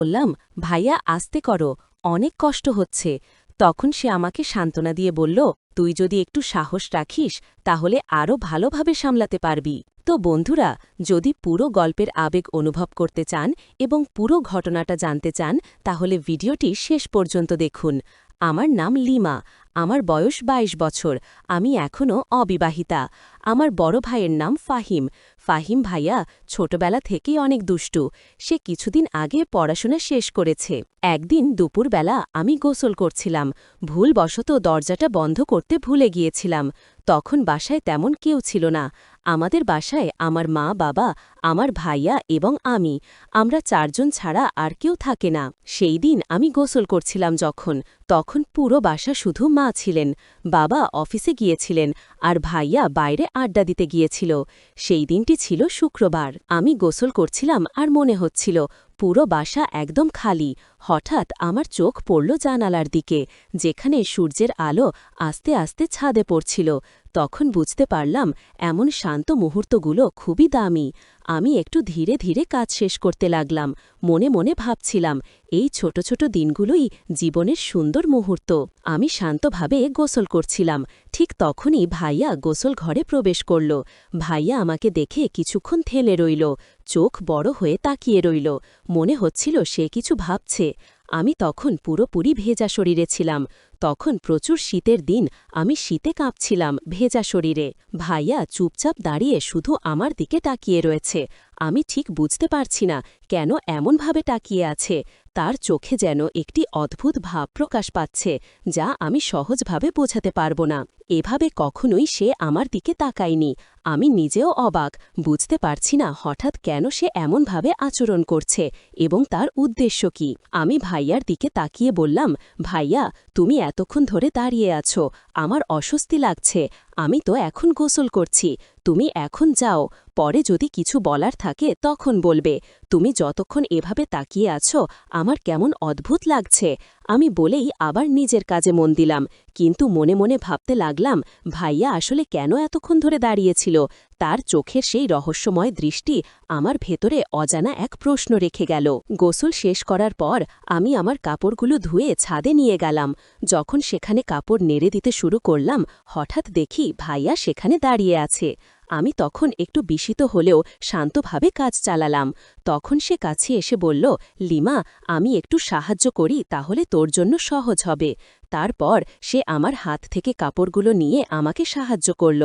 বললাম, ভাইয়া আস্তে করো, অনেক কষ্ট হচ্ছে। তখন সে আমাকে সান্ত্বনা দিয়ে বলল, তুই যদি একটু সাহস রাখিস তাহলে আরও ভালোভাবে সামলাতে পারবি। তো বন্ধুরা, যদি পুরো গল্পের আবেগ অনুভব করতে চান এবং পুরো ঘটনাটা জানতে চান তাহলে ভিডিওটি শেষ পর্যন্ত দেখুন। আমার নাম লিমা, আমার বয়স ২২ বছর, আমি এখনও অবিবাহিতা। আমার বড় ভাইয়ের নাম ফাহিম। ফাহিম ভাইয়া ছোটবেলা থেকেই অনেক দুষ্টু। সে কিছুদিন আগে পড়াশোনা শেষ করেছে। একদিন দুপুরবেলা আমি গোসল করছিলাম, ভুলবশত দরজাটা বন্ধ করতে ভুলে গিয়েছিলাম। তখন বাসায় তেমন কেউ ছিল না। আমাদের বাসায় আমার মা, বাবা, আমার ভাইয়া এবং আমরা ৪ জন ছাড়া আর কেউ থাকে না। সেই দিন আমি গোসল করছিলাম তখন পুরো বাসা শুধু মা ছিলেন। বাবা অফিসে গিয়েছিলেন আর ভাইয়া বাইরে আড্ডা দিতে গিয়েছিল। সেই দিনটি ছিল শুক্রবার। আমি গোসল করছিলাম আর মনে হচ্ছিল পুরো বাসা একদম খালি। হঠাৎ আমার চোখ পড়ল জানালার দিকে, যেখানে সূর্যের আলো আস্তে আস্তে ছাদে পড়ছিল। তখন বুঝতে পারলাম এমন শান্ত মুহূর্তগুলো খুবই দামি। আমি একটু ধীরে ধীরে কাজ শেষ করতে লাগলাম। মনে মনে ভাবছিলাম, এই ছোট ছোট দিনগুলোই জীবনের সুন্দর মুহূর্ত। আমি শান্তভাবে গোসল করছিলাম। ঠিক তখনই ভাইয়া গোসল ঘরে প্রবেশ করল। ভাইয়া আমাকে দেখে কিছুক্ষণ থেমে রইল, চোখ বড় হয়ে তাকিয়ে রইল। মনে হচ্ছিল সে কিছু ভাবছে। আমি তখন পুরোপুরি ভেজা শরীরে ছিলাম। তখন প্রচুর শীতের দিন, আমি শীতে কাঁপছিলাম ভেজা শরীরে। ভাইয়া চুপচাপ দাঁড়িয়ে শুধু আমার দিকে তাকিয়ে রয়েছে। আমি ঠিক বুঝতে পারছি না কেন এমনভাবে তাকিয়ে আছে। তার চোখে যেন একটি অদ্ভুত ভাব প্রকাশ পাচ্ছে, যা আমি সহজভাবে বোঝাতে পারব না। এভাবে কখনোই সে আমার দিকে তাকায়নি। আমি নিজেও অবাক, বুঝতে পারছি না হঠাৎ কেন সে এমনভাবে আচরণ করছে এবং তার উদ্দেশ্য কি। আমি ভাইয়ার দিকে তাকিয়ে বললাম, ভাইয়া, তুমি এতক্ষণ ধরে দাঁড়িয়ে আছো, আমার অস্বস্তি লাগছে। আমি তো এখন গোসল করছি, তুমি এখন যাও, পরে যদি কিছু বলার থাকে তখন বলবে। তুমি যতক্ষণ এভাবে তাকিয়ে আছো আমার কেমন অদ্ভুত লাগছে। আমি বলেই আবার নিজের কাজে মন দিলাম, কিন্তু মনে মনে ভাবতে লাগলাম, ভাইয়া আসলে কেন এতক্ষণ ধরে দাঁড়িয়েছিল। তার চোখের সেই রহস্যময় দৃষ্টি আমার ভেতরে অজানা এক প্রশ্ন রেখে গেল। গোসল শেষ করার পর আমি আমার কাপড়গুলো ধুয়ে ছাদে নিয়ে গেলাম। যখন সেখানে কাপড় নেড়ে দিতে শুরু করলাম, হঠাৎ দেখি ভাইয়া সেখানে দাঁড়িয়ে আছে। আমি তখন একটু বিস্মিত হলেও শান্তভাবে কাজ চালালাম। তখন সে কাছে এসে বলল, লিমা, আমি একটু সাহায্য করি তাহলে তোর জন্য সহজ হবে। তারপর সে আমার হাত থেকে কাপড়গুলো নিয়ে আমাকে সাহায্য করল।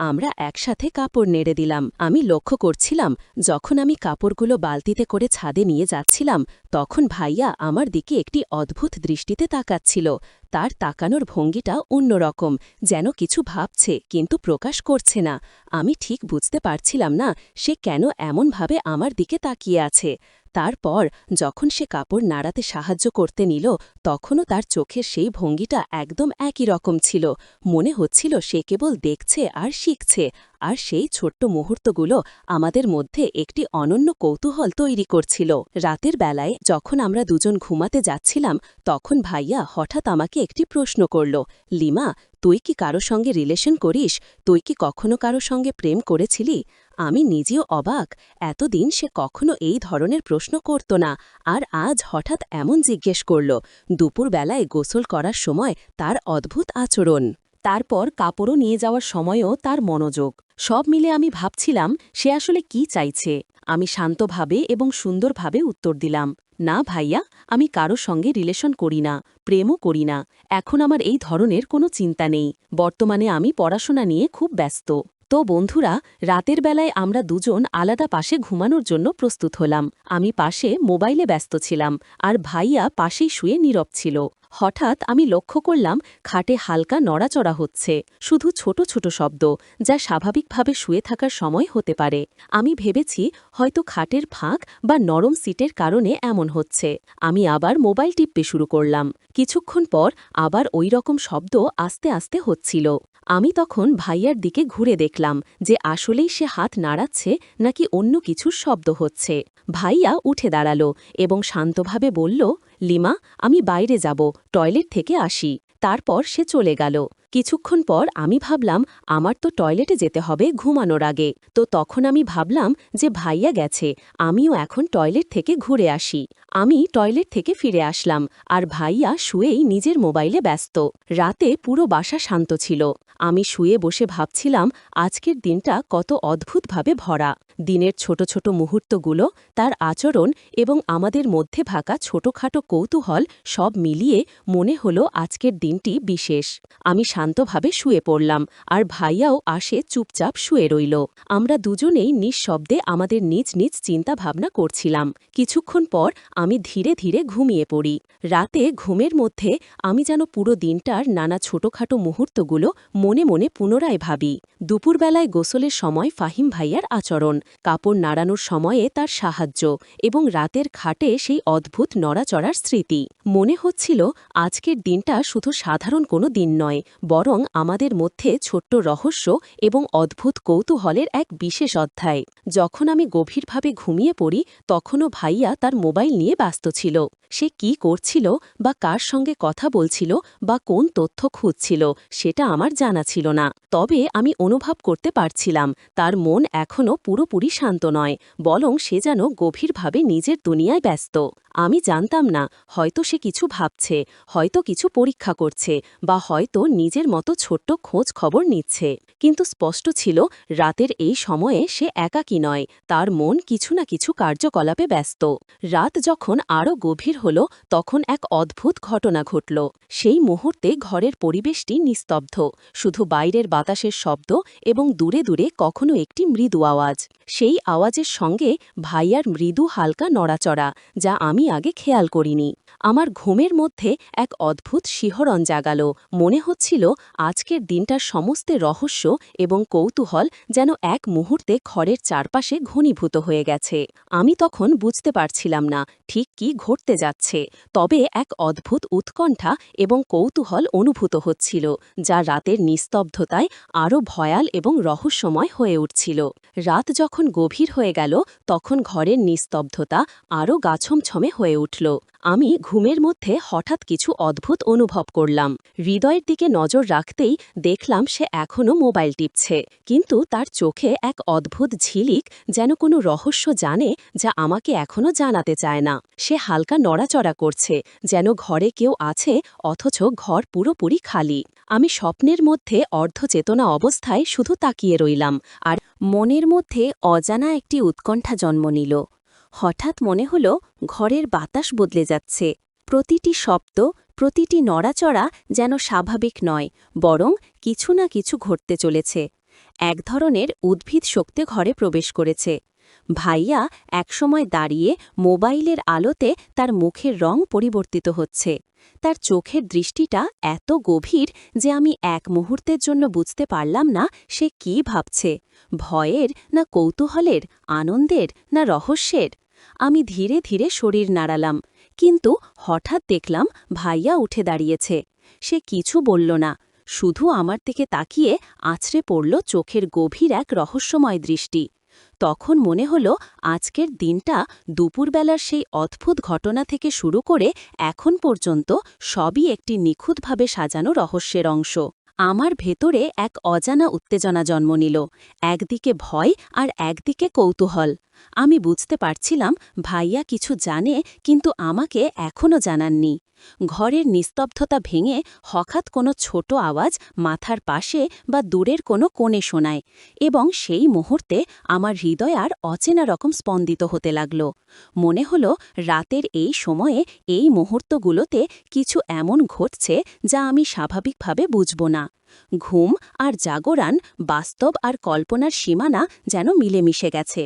আমরা একসাথে কাপড় নেড়ে দিলাম। আমি লক্ষ্য করছিলাম, যখন আমি কাপড়গুলো বালতিতে করে ছাদে নিয়ে যাচ্ছিলাম তখন ভাইয়া আমার দিকে একটি অদ্ভুত দৃষ্টিতে তাকাচ্ছিল। তার তাকানোর ভঙ্গিটা অন্যরকম, যেন কিছু ভাবছে কিন্তু প্রকাশ করছে না। আমি ঠিক বুঝতে পারছিলাম না সে কেন এমনভাবে আমার দিকে তাকিয়ে আছে। তারপর যখন সে কাপড় নাড়াতে সাহায্য করতে নিল তখনও তার চোখের সেই ভঙ্গিটা একদম একই রকম ছিল। মনে হচ্ছিল সে কেবল দেখছে আর শিখছে, আর সেই ছোট্ট মুহূর্তগুলো আমাদের মধ্যে একটি অনন্য কৌতূহল তৈরি করছিল। রাতের বেলায় যখন আমরা দুজন ঘুমাতে যাচ্ছিলাম তখন ভাইয়া হঠাৎ আমাকে একটি প্রশ্ন করল, লিমা, তুই কি কারো সঙ্গে রিলেশন করিস? তুই কি কখনো কারো সঙ্গে প্রেম করেছিলি? আমি নিজেও অবাক, এতদিন সে কখনো এই ধরনের প্রশ্ন করত না, আর আজ হঠাৎ এমন জিজ্ঞেস করল। দুপুরবেলায় গোসল করার সময় তার অদ্ভুত আচরণ, তারপর কাপড়ও নিয়ে যাওয়ার সময়ও তার মনোযোগ, সব মিলে আমি ভাবছিলাম সে আসলে কি চাইছে। আমি শান্তভাবে এবং সুন্দরভাবে উত্তর দিলাম, না ভাইয়া, আমি কারো সঙ্গে রিলেশন করি না, প্রেমও করি না। এখন আমার এই ধরনের কোনো চিন্তা নেই। বর্তমানে আমি পড়াশোনা নিয়ে খুব ব্যস্ত। তো বন্ধুরা, রাতের বেলায় আমরা দুজন আলাদা পাশে ঘুমানোর জন্য প্রস্তুত হলাম। আমি পাশে মোবাইলে ব্যস্ত ছিলাম আর ভাইয়া পাশেই শুয়ে নীরব ছিল। হঠাৎ আমি লক্ষ্য করলাম খাটে হালকা নড়াচড়া হচ্ছে, শুধু ছোট ছোট শব্দ, যা স্বাভাবিকভাবে শুয়ে থাকার সময় হতে পারে। আমি ভেবেছি হয়তো খাটের ফাঁক বা নরম সিটের কারণে এমন হচ্ছে। আমি আবার মোবাইল টিপতে শুরু করলাম। কিছুক্ষণ পর আবার ওই রকম শব্দ আস্তে আস্তে হচ্ছিল। আমি তখন ভাইয়ার দিকে ঘুরে দেখলাম যে আসলেই সে হাত নাড়াচ্ছে নাকি অন্য কিছুর শব্দ হচ্ছে। ভাইয়া উঠে দাঁড়ালো এবং শান্তভাবে বলল, লিমা, আমি বাইরে যাব, টয়লেট থেকে আসি। তারপর সে চলে গেল। কিছুক্ষণ পর আমি ভাবলাম আমার তো টয়লেটে যেতে হবে ঘুমানোর আগে, তো তখন আমি ভাবলাম যে ভাইয়া গেছে, আমিও এখন টয়লেট থেকে ঘুরে আসি। আমি টয়লেট থেকে ফিরে আসলাম, আর ভাইয়া শুয়েই নিজের মোবাইলে ব্যস্ত। রাতে পুরো বাসা শান্ত ছিল। আমি শুয়ে বসে ভাবছিলাম আজকের দিনটা কত অদ্ভুতভাবে ভরা। দিনের ছোট ছোট মুহূর্তগুলো, তার আচরণ এবং আমাদের মধ্যে থাকা ছোটখাটো কৌতূহল সব মিলিয়ে মনে হলো আজকের দিনটি বিশেষ। আমি শান্তভাবে শুয়ে পড়লাম, আর ভাইয়াও আসে চুপচাপ শুয়ে রইল। আমরা দুজনেই নিঃশব্দে আমাদের নিজ নিজ চিন্তাভাবনা করছিলাম। কিছুক্ষণ পর আমি ধীরে ধীরে ঘুমিয়ে পড়ি। রাতে ঘুমের মধ্যে আমি যেন পুরো দিনটার নানা ছোটখাটো মুহূর্তগুলো মনে মনে পুনরায় ভাবি। দুপুরবেলায় গোসলের সময় ফাহিম ভাইয়ার আচরণ, কাপড় নাড়ানোর সময়ে তার সাহায্য, এবং রাতের খাটে সেই অদ্ভুত নড়াচড়ার স্মৃতি। মনে হচ্ছিল আজকের দিনটা শুধু সাধারণ কোনো দিন নয়, বরং আমাদের মধ্যে ছোট্ট রহস্য এবং অদ্ভুত কৌতূহলের এক বিশেষ অধ্যায়। যখন আমি গভীরভাবে ঘুমিয়ে পড়ি, তখনও ভাইয়া তার মোবাইল নিয়ে ব্যস্ত ছিল। সে কি করছিল, বা কার সঙ্গে কথা বলছিল, বা কোন তথ্য খুঁজছিল, সেটা আমার জানা ছিল না। তবে আমি অনুভব করতে পারছিলাম তার মন এখনও পুরোপুরি শান্ত নয়, বরং সে যেন গভীরভাবে নিজের দুনিয়ায় ব্যস্ত। আমি জানতাম না, হয়তো সে কিছু ভাবছে, হয়তো কিছু পরীক্ষা করছে, বা হয়তো নিজের মতো ছোট্ট খোঁজ খবর নিচ্ছে। কিন্তু স্পষ্ট ছিল রাতের এই সময়ে সে একাকী নয়, তার মন কিছু না কিছু কার্যকলাপে ব্যস্ত। রাত যখন আরও গভীর হল, তখন এক অদ্ভুত ঘটনা ঘটল। সেই মুহূর্তে ঘরের পরিবেশটি নিস্তব্ধ, শুধু বাইরের বাতাসের শব্দ এবং দূরে দূরে কখনো একটি মৃদু আওয়াজ। সেই আওয়াজের সঙ্গে ভাইয়ার মৃদু হালকা নড়াচড়া, যা আমি আগে খেয়াল করিনি। আমার ঘুমের মধ্যে এক অদ্ভুত শিহরণ জাগাল। মনে হচ্ছিল আজকের দিনটার সমস্ত রহস্য এবং কৌতূহল যেন এক মুহূর্তে ঘরের চারপাশে ঘনীভূত হয়ে গেছে। আমি তখন বুঝতে পারছিলাম না ঠিক কি ঘটতে যাচ্ছে, তবে এক অদ্ভুত উৎকণ্ঠা এবং কৌতূহল অনুভূত হচ্ছিল, যা রাতের নিস্তব্ধতায় আরও ভয়াল এবং রহস্যময় হয়ে উঠছিল। রাত যখন গভীর হয়ে গেল, তখন ঘরের নিস্তব্ধতা আরও গাছমছমে হয়ে উঠল। আমি ঘুমের মধ্যে হঠাৎ কিছু অদ্ভুত অনুভব করলাম। হৃদয়ের দিকে নজর রাখতেই দেখলাম সে এখনও মোবাইল টিপছে, কিন্তু তার চোখে এক অদ্ভুত ঝিলিক, যেন কোনো রহস্য জানে যা আমাকে এখনও জানাতে চায় না। সে হালকা নড়াচড়া করছে, যেন ঘরে কেউ আছে, অথচ ঘর পুরোপুরি খালি। আমি স্বপ্নের মধ্যে অর্ধচেতনা অবস্থায় শুধু তাকিয়ে রইলাম, আর মনের মধ্যে অজানা একটি উৎকণ্ঠা জন্ম নিল। হঠাৎ মনে হল ঘরের বাতাস বদলে যাচ্ছে। প্রতিটি শব্দ, প্রতিটি নড়াচড়া যেন স্বাভাবিক নয়, বরং কিছু না কিছু ঘটতে চলেছে। এক ধরনের উদ্ভিদ শক্তি ঘরে প্রবেশ করেছে। ভাইয়া একসময় দাঁড়িয়ে মোবাইলের আলোতে তার মুখের রং পরিবর্তিত হচ্ছে। তার চোখের দৃষ্টিটা এত গভীর যে আমি এক মুহূর্তের জন্য বুঝতে পারলাম না সে কি ভাবছে, ভয়ের না কৌতূহলের, আনন্দের না রহস্যের। আমি ধীরে ধীরে শরীর নাড়ালাম, কিন্তু হঠাৎ দেখলাম ভাইয়া উঠে দাঁড়িয়েছে। সে কিছু বলল না, শুধু আমার দিকে তাকিয়ে আছড়ে পড়ল চোখের গভীর এক রহস্যময় দৃষ্টি। তখন মনে হল আজকের দিনটা, দুপুরবেলার সেই অদ্ভুত ঘটনা থেকে শুরু করে এখন পর্যন্ত সবই একটি নিখুঁতভাবে সাজানো রহস্যের অংশ। আমার ভেতরে এক অজানা উত্তেজনা জন্ম নিল, একদিকে ভয় আর একদিকে কৌতূহল। আমি বুঝতে পারছিলাম ভাইয়া কিছু জানে, কিন্তু আমাকে এখনও জানাননি। ঘরের নিস্তব্ধতা ভেঙে হঠাৎ কোনো ছোট আওয়াজ মাথার পাশে বা দূরের কোনো কোণে শোনায়, এবং সেই মুহূর্তে আমার হৃদয় আর অচেনা রকম স্পন্দিত হতে লাগল। মনে হল রাতের এই সময়ে, এই মুহূর্তগুলোতে কিছু এমন ঘটছে যা আমি স্বাভাবিকভাবে বুঝব না। ঘুম আর জাগরণ, বাস্তব আর কল্পনার সীমানা যেন মিলেমিশে গেছে।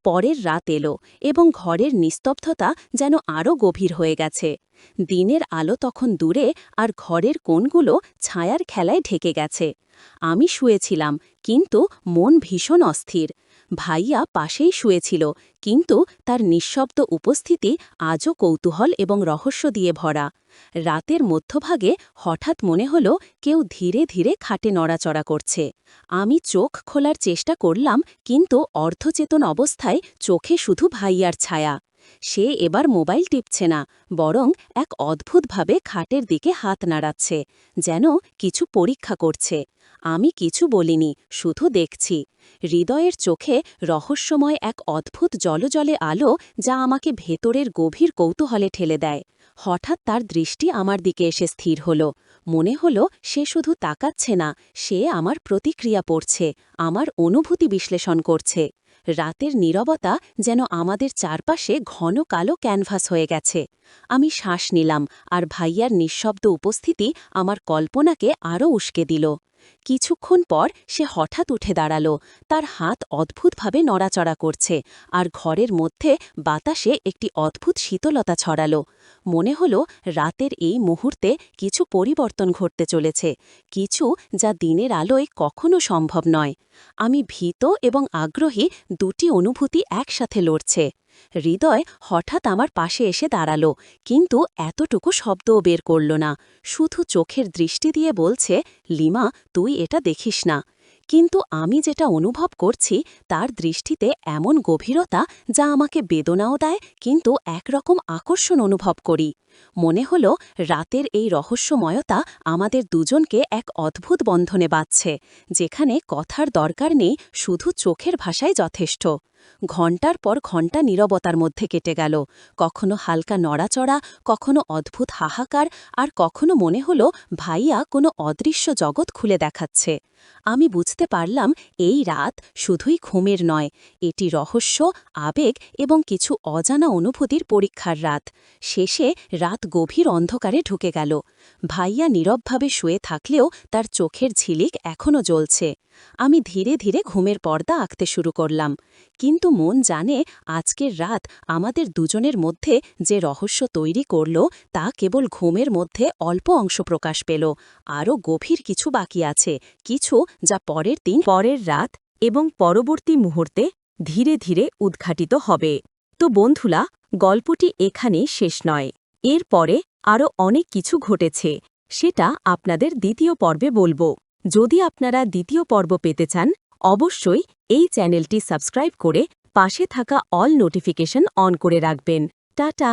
পরের রাত এলো, এবং ঘরের নিস্তব্ধতা যেন আরও গভীর হয়ে গেছে। দিনের আলো তখন দূরে, আর ঘরের কোণগুলো ছায়ার খেলায় ঢেকে গেছে। আমি শুয়েছিলাম, কিন্তু মন ভীষণ অস্থির। ভাইয়া পাশেই শুয়েছিল, কিন্তু তার নিঃশব্দ উপস্থিতি আজও কৌতূহল এবং রহস্য দিয়ে ভরা। রাতের মধ্যভাগে হঠাৎ মনে হল কেউ ধীরে ধীরে খাটে নড়াচড়া করছে। আমি চোখ খোলার চেষ্টা করলাম, কিন্তু অর্ধচেতন অবস্থায় চোখে শুধু ভাইয়ার ছায়া। সে এবার মোবাইল টিপছে না, বরং এক অদ্ভুতভাবে খাটের দিকে হাত নাড়াচ্ছে, যেন কিছু পরীক্ষা করছে। আমি কিছু বলিনি, শুধু দেখছি। হৃদয়ের চোখে রহস্যময় এক অদ্ভুত জলজলে আলো, যা আমাকে ভেতরের গভীর কৌতূহলে ঠেলে দেয়। হঠাৎ তার দৃষ্টি আমার দিকে এসে স্থির হল। মনে হলো সে শুধু তাকাচ্ছে না, সে আমার প্রতিক্রিয়া পড়ছে, আমার অনুভূতি বিশ্লেষণ করছে। রাতের নীরবতা যেন আমাদের চারপাশে ঘন কালো ক্যানভাস হয়ে গেছে। আমি শ্বাস নিলাম, আর ভাইয়ার নিঃশব্দ উপস্থিতি আমার কল্পনাকে আরও উস্কে দিল। কিছুক্ষণ পর সে হঠাৎ উঠে দাঁড়াল, তার হাত অদ্ভুতভাবে নড়াচড়া করছে, আর ঘরের মধ্যে বাতাসে একটি অদ্ভুত শীতলতা ছড়াল। মনে হলো রাতের এই মুহূর্তে কিছু পরিবর্তন ঘটতে চলেছে, কিছু যা দিনের আলোয় কখনো সম্ভব নয়। আমি ভীত এবং আগ্রহী দুটি অনুভূতি একসাথে লড়ছে। হৃদয় হঠাৎ আমার পাশে এসে দাঁড়াল, কিন্তু এতটুকু শব্দও বের করল না, শুধু চোখের দৃষ্টি দিয়ে বলছে, লিমা, তুই এটা দেখিস না। কিন্তু আমি যেটা অনুভব করছি তার দৃষ্টিতে এমন গভীরতা, যা আমাকে বেদনাও দেয়, কিন্তু একরকম আকর্ষণ অনুভব করি। মনে হলো রাতের এই রহস্যময়তা আমাদের দুজনকে এক অদ্ভুত বন্ধনে বাঁধছে, যেখানে কথার দরকার নেই, শুধু চোখের ভাষায় যথেষ্ট। ঘণ্টার পর ঘণ্টা নীরবতার মধ্যে কেটে গেল, কখনো হালকা নড়াচড়া, কখনো অদ্ভুত হাহাকার, আর কখনো মনে হলো ভাইয়া কোনো অদৃশ্য জগৎ খুলে দেখাচ্ছে। আমি বুঝতে পারলাম এই রাত শুধুই ঘুমের নয়, এটি রহস্য, আবেগ এবং কিছু অজানা অনুভূতির পরীক্ষার রাত। শেষে রাত গভীর অন্ধকারে ঢুকে গেল। ভাইয়া নীরবভাবে শুয়ে থাকলেও তার চোখের ঝিলিক এখনও জ্বলছে। আমি ধীরে ধীরে ঘুমের পর্দা আঁকতে শুরু করলাম, কিন্তু মন জানে আজকের রাত আমাদের দুজনের মধ্যে যে রহস্য তৈরি করল, তা কেবল ঘুমের মধ্যে অল্প অংশ প্রকাশ পেল। আরও গভীর কিছু বাকি আছে, কিছু যা পরের দিন, পরের রাত এবং পরবর্তী মুহূর্তে ধীরে ধীরে উদ্ঘাটিত হবে। তো বন্ধুরা, গল্পটি এখানে শেষ নয়। এর পরে আরও অনেক কিছু ঘটেছে, সেটা আপনাদের দ্বিতীয় পর্বে বলবো। যদি আপনারা দ্বিতীয় পর্ব পেতে চান, অবশ্যই এই চ্যানেলটি সাবস্ক্রাইব করে পাশে থাকা অল নোটিফিকেশন অন করে রাখবেন। টাটা।